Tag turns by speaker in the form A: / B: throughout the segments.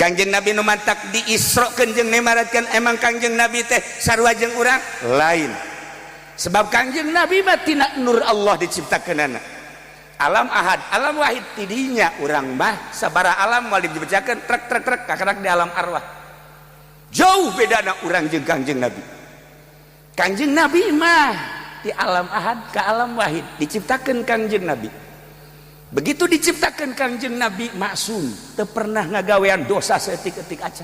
A: Kangjeng Nabi nu mantak diisrokeun jeung nimaratkeun emang Kangjeng Nabi teh sarua jeung urang lain. Sebab Kangjeng Nabi mah tina nur Allah diciptakeunana. Alam ahad, alam wahid tidinya urang mah sabara alam moal dibacakeun trek trek trek kakarak di alam arwah. Jauh bedana urang jeung Kangjeng Nabi. Kangjeng Nabi mah di alam ahad ke alam wahid diciptakeun Kangjeng Nabi. Begitu diciptakeun Kangjeng Nabi maksum, teu pernah ngagawean dosa saeutik-eutik acan.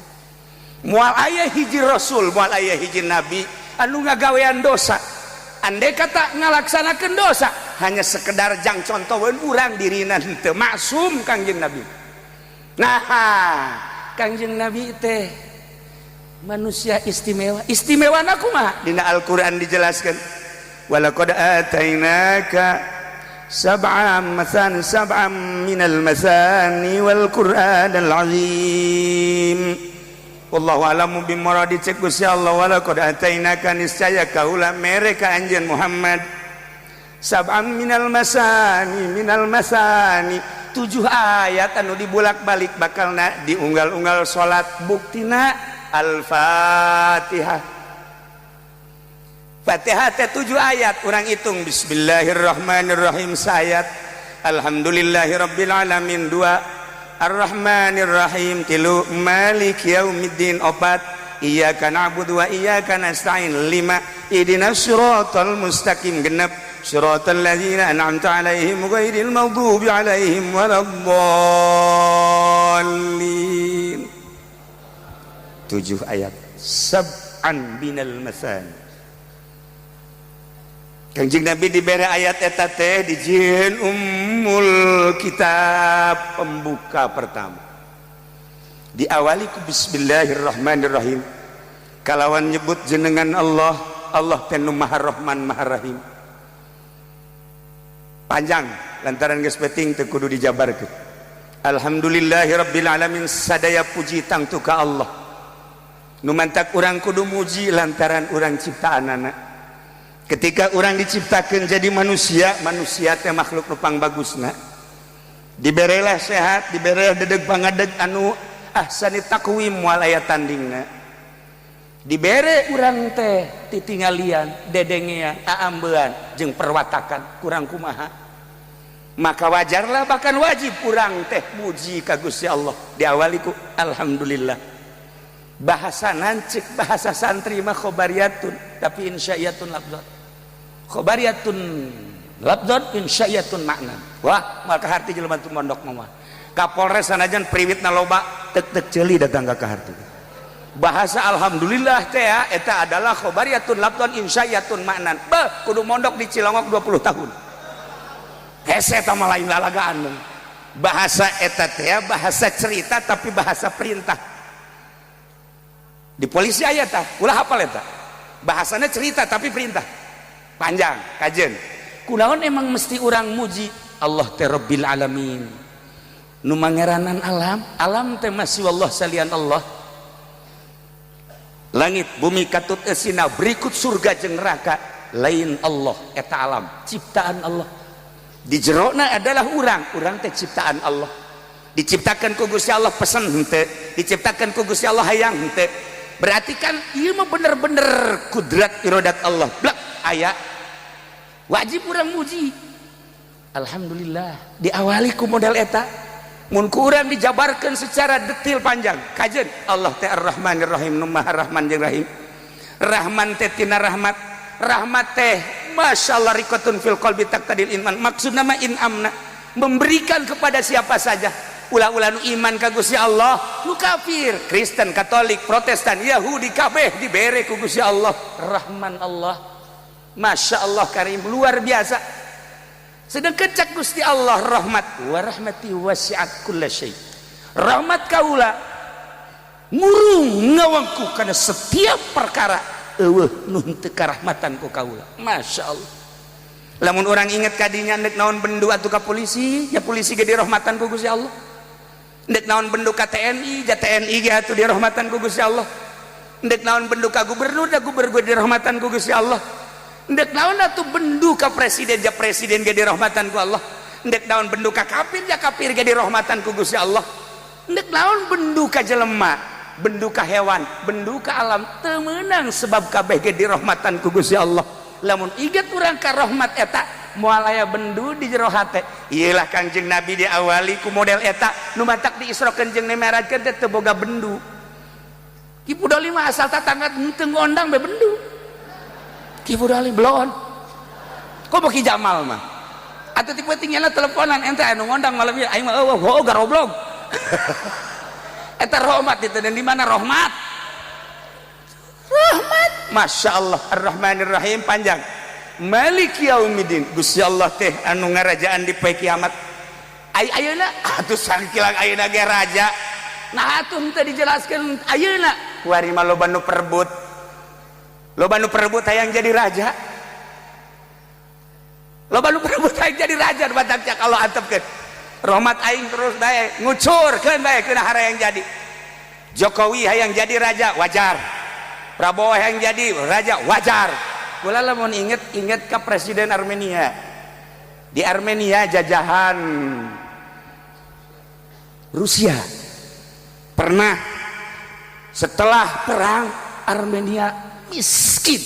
A: Moal aya hiji rasul, moal aya hiji nabi anu ngagawean dosa. Andai kata ngalaksanakeun dosa hanya sekedar jang contoheun urang dirina henteu maksum Kangjeng Nabi. Nah, Kangjeng Nabi teh manusia istimewa. Istimewana kumaha? Dina Al-Qur'an dijelaskeun. Walaqad atainaka sab'an minal masani wal Qur'anal azim. Wallahu a'lamu bimuradi cek Gusti Allah. Walaqad atainaka niscaya kaula mere ka anjeun Muhammad sab'an minal masani 7 ayat anu dibulak-balik bakalna diunggal-unggal salat buktina Al-Fatihah. Fatihah teh 7 ayat urang hitung bismillahirrahmanirrahim sayat, alhamdulillahirabbil alamin 2, Ar-Rahmanir-Rahim 3, Malik Yaumiddin 4, Iyyaka na'budu wa iyyaka nasta'in 5, Ihdinas siratal mustaqim 6, Siratal ladzina an'amta 'alaihim ghairil maghdubi 'alaihim waladdallin. 7 ayat sab'an binal masan. Kangjeng Nabi dibere ayat eta teh dijieun ummul kitab pembuka pertama. Diawali ku bismillahirrahmanirrahim. Kalawan nyebut jenengan Allah, Allah teh nu Maha Rahman Maha Rahim. Panjang lantaran geus penting teu kudu dijabarkeun. Alhamdulillahirabbil alamin sadaya puji tangtu ka Allah. Nu mantak urang kudu muji lantaran urang ciptaanana. Ketika orang diciptakan jadi manusia, manusia teh makhluk nupang bagusna. Diberelah sehat, diberelah dedeg pangadeg anu ahsani takwim moal aya tandingna. Dibere urang teh titingalian, dedengean, aambean jeung perwatakan kurang kumaha. Maka wajarlah bahkan wajib urang teh muji ka Gusti Allah. Diawali ku alhamdulillah. Bahasa nancik bahasa santri mah khobariyatun tapi insya'iyatun labdot. Khobariyatun labdot insya'iyatun makna. Wah, maka harti jelema tu mondok mah. Kapolres sanajan priwitna loba tek-tek ceuli datang ka harti. Bahasa alhamdulillah teh eta adalah khobariyatun labdot insya'iyatun makna. Beuh, kudu mondok di Cilongok 20 tahun. Hese eta mah lain lalagaan. Bahasa eta teh bahasa cerita tapi bahasa perintah. Di polisi aya tah, ulah hafal eta. Bahasana cerita tapi perintah. Panjang kajen kunaon emang mesti orang muji Allah teh Rabbil alamin nu mangeranan alam, alam teh masih Allah salian Allah. Langit bumi katut esina berikut surga jeung neraka lain Allah eta alam ciptaan Allah. Di jerona adalah urang teh ciptaan Allah. Diciptakan ku Gusti Allah pesen henteu, diciptakan ku Gusti Allah hayang henteu. Berarti kan ieu mah bener-bener kudrat iradat Allah. Blak aya wajib urang muji. Alhamdulillah diawali ku modal eta mun ku urang dijabarkeun secara detil panjang kajen Allah teh Ar-Rahmanir Rahim nu Maha Rahman jeung Rahim. Rahman teh tina rahmat, rahmat teh masyaallah riqatun fil qalbi taqtadil iman. Maksudna mah inamna memberikan kepada siapa saja. Ulah-ulah nu iman ka Gusti Allah nu kafir, Kristen, Katolik, Protestan, Yahudi kabeh dibere ku Gusti Allah. Rahman Allah Masya Allah karim luar biasa. Sedangkan cak Gusti Allah rahmat wa rahmati wasi'at kulla syai. Rahmat kaula ngurung ngawangku kana setiap perkara eueuh nu teu karahmatan ku kaula. Masya Allah. Lamun orang inget kadinya nek naon bendu atuh ka polisi, ya polisi ge dirahmatan ku Gusti Allah. Nek naon bendu ka TNI, ya TNI ge atuh dirahmatan ku Gusti Allah. Nek naon bendu ka gubernur, ya gubernur dirahmatan ku Gusti Allah. Ndek naon atuh bendu ka presiden ja presiden ge dirahmatan ku Allah. Ndek naon bendu ka kafir ja kafir ge dirahmatan ku Gusti Allah. Nek naon bendu ka jelema, bendu ka hewan, bendu ka alam teu meunang sebab kabeh ge dirahmatan ku Gusti Allah. Lamun inget urang ka rahmat eta moal aya bendu di jero hate. Iyalah Kangjeng Nabi diawali ku model eta nu matak diisrokeun jeung nimerakeun teh teu boga bendu. Ki Budali mah asal tatangga teu ngondang be bendu. Ki Budali belon. Kok Ki Jamal mah? Atuh tipe tinggalna teleponan ente anu ngondang malam ieu aing mah eueuh garoblog. Eta rahmat itu dan di mana rahmat? Rahmat, masya Allah, Ar-Rahmanir Rahim panjang. Malik Yaumiddin, Gusti Allah teh anu ngarajaan di poe kiamat. Ayeuna atuh sakilang ayeuna ge raja. Nah atuh teu dijelaskeun ayeuna. Kuari mah loba nu perebut. Loba nu perebut hayang jadi raja. Loba nu perebut hayang jadi raja batak cak Allah antepkeun. Rahmat aing terus bae ngucurkeun bae keuna hara yang jadi. Jokowi hayang jadi raja wajar. Prabowo hayang jadi raja wajar. Kula lamun inget ka presiden Armenia. Di Armenia jajahan Rusia. Pernah setelah perang Armenia miskin.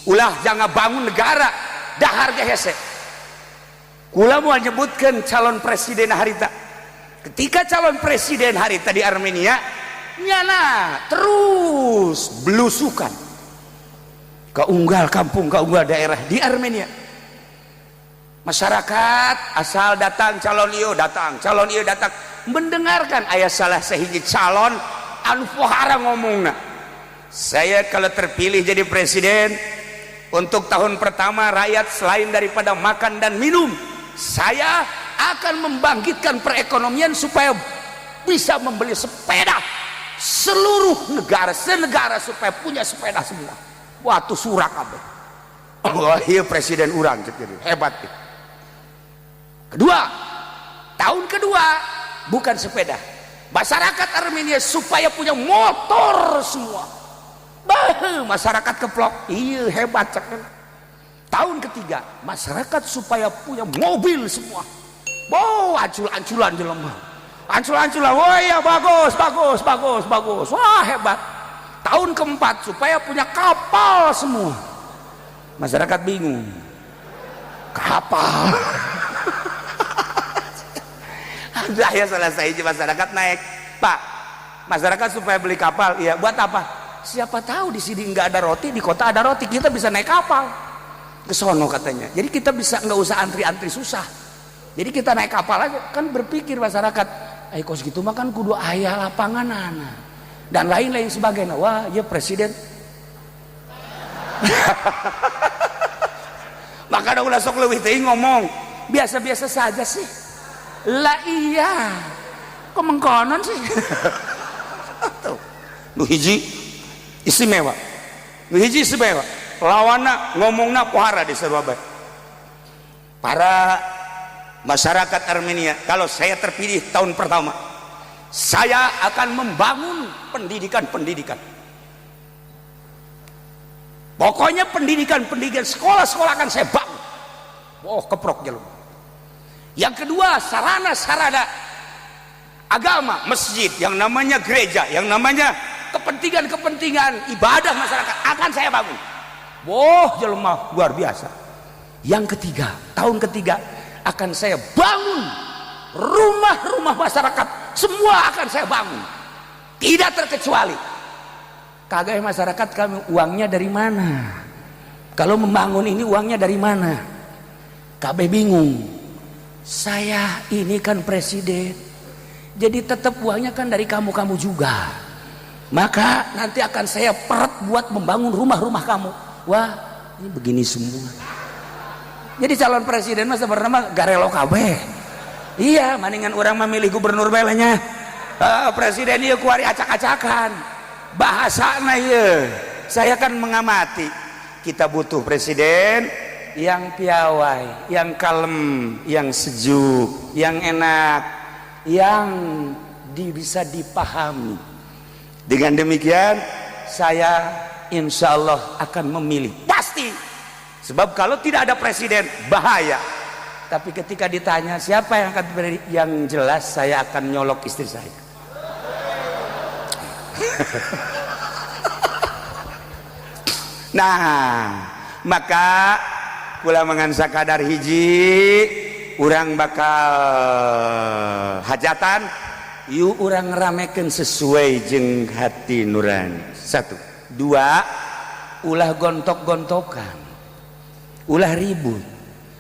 A: Ulah jangan bangun negara dahar ge hese. Kula mau menyebutkan calon presiden harita. Ketika calon presiden harita di Armenia, nyana terus belusukan ke unggal kampung, ke unggal daerah di Armenia. Masyarakat asal datang calon ieu datang, calon ieu datang, mendengarkan ayah salah sahiji calon anu pohara ngomongna. Saya kalau terpilih jadi presiden, untuk tahun pertama rakyat selain daripada makan dan minum, saya akan membangkitkan perekonomian supaya bisa membeli sepeda seluruh negara, senegara supaya punya sepeda semua. Waktu surak kabeh. Wah, iya presiden urang hebat. Kedua, tahun kedua bukan sepeda. Masyarakat Armenia supaya punya motor semua. Bah, masyarakat keplok. Iya hebat cek. Tahun ketiga, masyarakat supaya punya mobil semua. Wow, ancul-anculan jelema. Ancul-anculan, wah ya bagus, bagus, bagus, bagus. Wah hebat. Tahun keempat, supaya punya kapal semua. Masyarakat bingung. Kapal. Saya selesai masyarakat naik. Pak, masyarakat supaya beli kapal, ya buat apa? Siapa tahu di sini nggak ada roti, di kota ada roti, kita bisa naik kapal. Ke sono katanya. Jadi kita bisa nggak usah antri-antri susah. Jadi kita naik kapal aja. Kan berpikir masyarakat, ayo kos gitu mah kan kudu aya lapangan dan lain-lain sebagainya. Wah, ya presiden. Maka ada ulah sok leuwih teh ngomong biasa-biasa saja sih. Lah iya. Kok mengkonon sih? Tuh. Nu hiji istimewa. Nu hiji istimewa. Lawanna ngomongna pohara di Surabaya. Para masyarakat Armenia, kalau saya terpilih tahun pertama, saya akan membangun pendidikan. Pokoknya pendidikan, sekolah-sekolah akan saya bangun. Oh, keprok jalur. Yang kedua, sarana-sarana agama, masjid, yang namanya gereja, yang namanya kepentingan ibadah masyarakat akan saya bangun. Wah, jelema luar biasa. Yang ketiga, tahun ketiga akan saya bangun rumah-rumah masyarakat, semua akan saya bangun, tidak terkecuali. Kagak masyarakat kami uangnya dari mana? Kalau membangun ini uangnya dari mana? Kabeh bingung. Saya ini kan presiden, jadi tetap uangnya kan dari kamu juga. Maka nanti akan saya peret buat membangun rumah-rumah kamu. Wah, ini begini semua. Jadi calon presiden mah sebenarnya garelo kabeh. Iya, mendingan orang memilih gubernur belanya. Presiden ieu kuari acak-acakan. Bahasana ieu. Saya kan mengamati. Kita butuh presiden yang piawai, yang kalem, yang sejuk, yang enak, yang bisa dipahami. Dengan demikian saya insya Allah akan memilih pasti. Sebab kalau tidak ada presiden bahaya. Tapi ketika ditanya siapa yang akan beri, yang jelas saya akan nyolok istri saya. Nah maka kula mengansa kadar hiji urang bakal hajatan yuk urang ramekeun sesuai jeung hati nurani. 1 2 ulah gontok-gontokan, ulah ribut.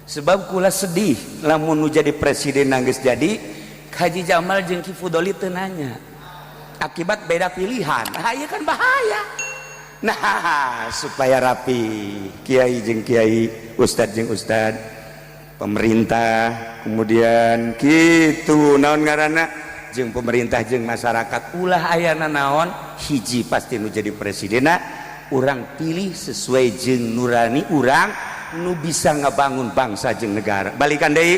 A: Sebab kula sedih lamun nu jadi presiden nanggeus jadi Haji Jamal jeung Ki Fudoli teu nanya akibat beda pilihan. Nah ieu kan bahaya. Nah supaya rapi kiai jeung kiai, ustad jeung ustad, pemerintah, kemudian kitu naon ngaranna jeung pemerintah jeung masyarakat ulah ayana naon hiji pasti nu jadi presidena urang pilih sesuai jeung nurani urang nu bisa ngabangun bangsa jeung negara. Balikan deui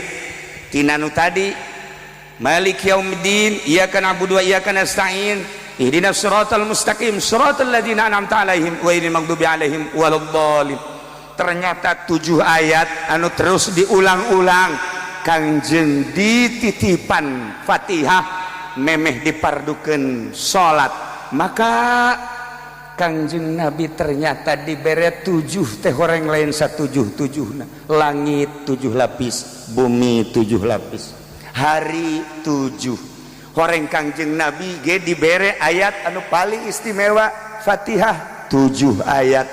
A: tina nu tadi Malik yaumiddin iyyaka na'budu wa iyyaka nasta'in ihdinas siratal mustaqim siratal ladzina an'amta 'alaihim ghairil maghdubi 'alaihim waladdallin. Ternyata 7 ayat anu terus diulang-ulang Kangjeng dititipan Fatihah memeh dipardukeun salat. Maka Kangjeng Nabi ternyata dibere 7 teh horeng lain satujuh-tujuhna. Langit 7 lapis, bumi 7 lapis, hari 7. Horeng Kangjeng Nabi ge dibere ayat anu paling istimewa Fatihah 7 ayat.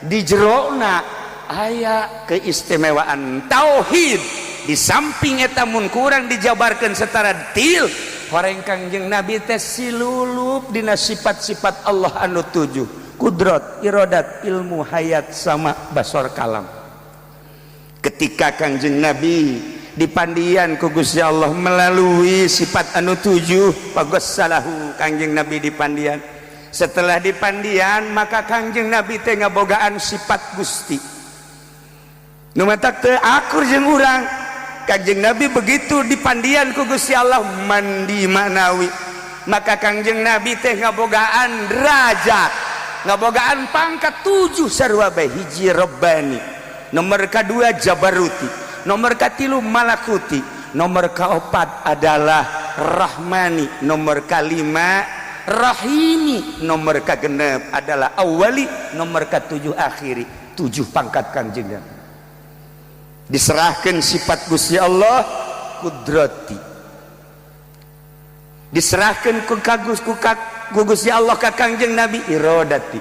A: Di jerona aya keistimewaan tauhid. Di samping eta mun kurang dijabarkeun setara detil horeng Kangjeng Nabi teh silulup dina sifat-sifat Allah anu 7 kudrat, iradat, ilmu, hayat, sama, basar, kalam. Ketika Kangjeng Nabi dipandian ku Gusti Allah melalui sifat anu 7 pagossalahu Kangjeng Nabi dipandian. Setelah dipandian maka Kangjeng Nabi teh ngabogaan sifat Gusti nu matak teu akur jeung urang. Kangjeng Nabi begitu dipandian ku Gusti Allah mandi manawi maka Kangjeng Nabi teh ngabogaan derajat, ngabogaan pangkat 7 sarua bae. Hiji Rabbani, nomor kedua Jabaruti, nomor katilu Malakuti, nomor keempat adalah Rahmani, nomor kelima Rahimi, nomor kegenep adalah Awali, nomor ketujuh Akhiri. 7 pangkat Kangjeng Nabi. Diserahkan sifat Gusti Allah kudrati, diserahkan ku Gusti Allah ka Kangjeng Nabi iradati,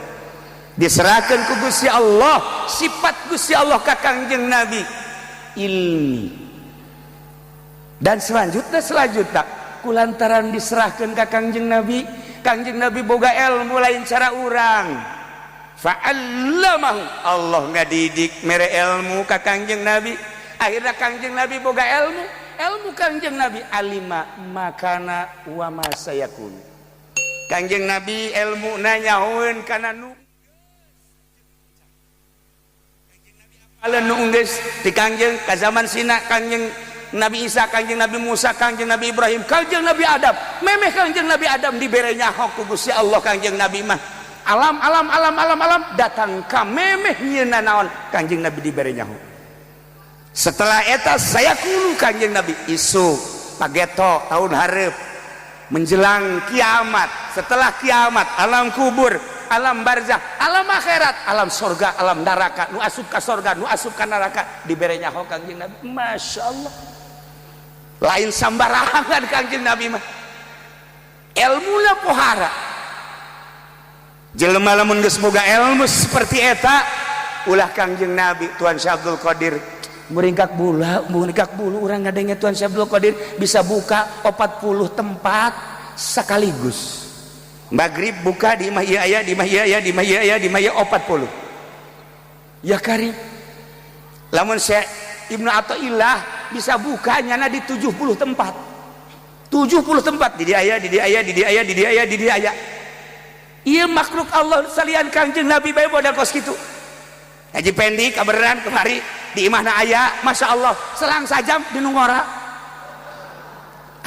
A: diserahkan ku Gusti Allah sifat Gusti Allah ka Kangjeng Nabi ilmi. Dan selanjutnya kulantaran diserahkan ka Kangjeng Nabi, Kangjeng Nabi boga ilmu lain cara urang. Fa'allamahu, Allah ngadidik mere ilmu ka Kangjeng Nabi. Akhirnya Kangjeng Nabi boga ilmu Kangjeng Nabi alima makana wa ma sayakun. Kangjeng Nabi ilmu nanyahoeun kana nu Kangjeng Nabi nu geus di Kangjeng ka zaman sina Kangjeng Nabi Isa, Kangjeng Nabi Musa, Kangjeng Nabi Ibrahim, Kangjeng Nabi Adam. Memeh Kangjeng Nabi Adam dibere nyaho ku Gusti Allah. Kangjeng Nabi mah alam datang ka memeh nyeuna naon Kangjeng Nabi dibere nyaho. Setelah eta saya kulu Kangjeng Nabi isu pageto tahun hareup menjelang kiamat. Setelah kiamat alam kubur, alam barzakh, alam akhirat, alam surga, alam neraka. Nu asup ka surga, nu asup ka neraka dibere nyaho Kangjeng Nabi. Masya Allah, lain sambarangan Kangjeng Nabi mah ilmuna pohara. Jelema lamun geus boga ilmu seperti eta ulah Kangjeng Nabi Tuan Syekh Abdul Qadir muringkak bulu urang ngadenge Tuan Syekh Abdul Qadir bisa buka 40 tempat sekaligus. Maghrib buka di imah ieu aya, di imah ieu aya, di imah ieu aya, di imah ieu 40. Ya karim. Lamun Syekh Ibnu Athaillah bisa bukanya di 70 tempat. 70 tempat di dia aya, di dia aya, di dia aya, di dia aya, di dia aya. Iya makhluk Allah salian Kangjeng Nabi bae boda kos kitu. Haji Pendi kaberan kemari di imahna aya, masya Allah selang sajam di nungora.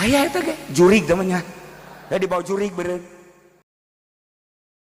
A: Aya eta ge jurig namanya. Da dibawa jurig beureun.